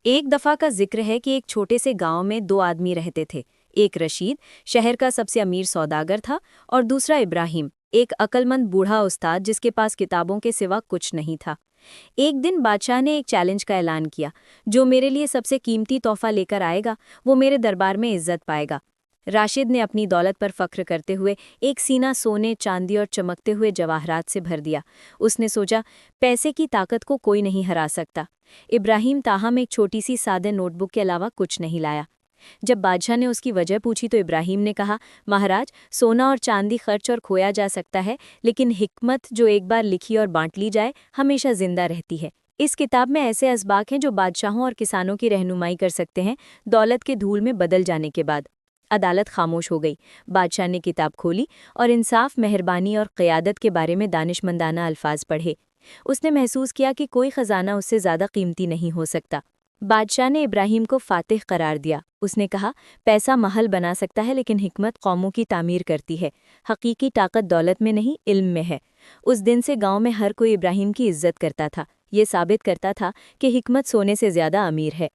ایک دفعہ کا ذکر ہے کہ ایک چھوٹے سے گاؤں میں دو آدمی رہتے تھے۔ ایک رشید شہر کا سب سے امیر سوداگر تھا اور دوسرا ابراہیم ایک عقلمند بوڑھا استاد جس کے پاس کتابوں کے سوا کچھ نہیں تھا۔ ایک دن بادشاہ نے ایک چیلنج کا اعلان کیا، جو میرے لیے سب سے قیمتی تحفہ لے کر آئے گا وہ میرے دربار میں عزت پائے گا۔ راشد نے اپنی دولت پر فخر کرتے ہوئے ایک سینہ سونے، چاندی اور چمکتے ہوئے جواہرات سے بھر دیا۔ اس نے سوچا، پیسے کی طاقت کو کوئی نہیں ہرا سکتا۔ ابراہیم تاہم ایک چھوٹی سی سادہ نوٹ بک کے علاوہ کچھ نہیں لایا۔ جب بادشاہ نے اس کی وجہ پوچھی تو ابراہیم نے کہا، مہاراج، سونا اور چاندی خرچ اور کھویا جا سکتا ہے، لیکن حکمت جو ایک بار لکھی اور بانٹ لی جائے ہمیشہ زندہ رہتی ہے۔ اس کتاب میں ایسے اسباق ہیں جو بادشاہوں اور کسانوں کی رہنمائی کر سکتے ہیں دولت کے دھول میں بدل جانے کے بعد۔ عدالت خاموش ہو گئی۔ بادشاہ نے کتاب کھولی اور انصاف، مہربانی اور قیادت کے بارے میں دانشمندانہ الفاظ پڑھے۔ اس نے محسوس کیا کہ کوئی خزانہ اس سے زیادہ قیمتی نہیں ہو سکتا۔ بادشاہ نے ابراہیم کو فاتح قرار دیا۔ اس نے کہا، پیسہ محل بنا سکتا ہے لیکن حکمت قوموں کی تعمیر کرتی ہے۔ حقیقی طاقت دولت میں نہیں، علم میں ہے۔ اس دن سے گاؤں میں ہر کوئی ابراہیم کی عزت کرتا تھا۔ یہ ثابت کرتا تھا کہ حکمت سونے سے زیادہ امیر ہے۔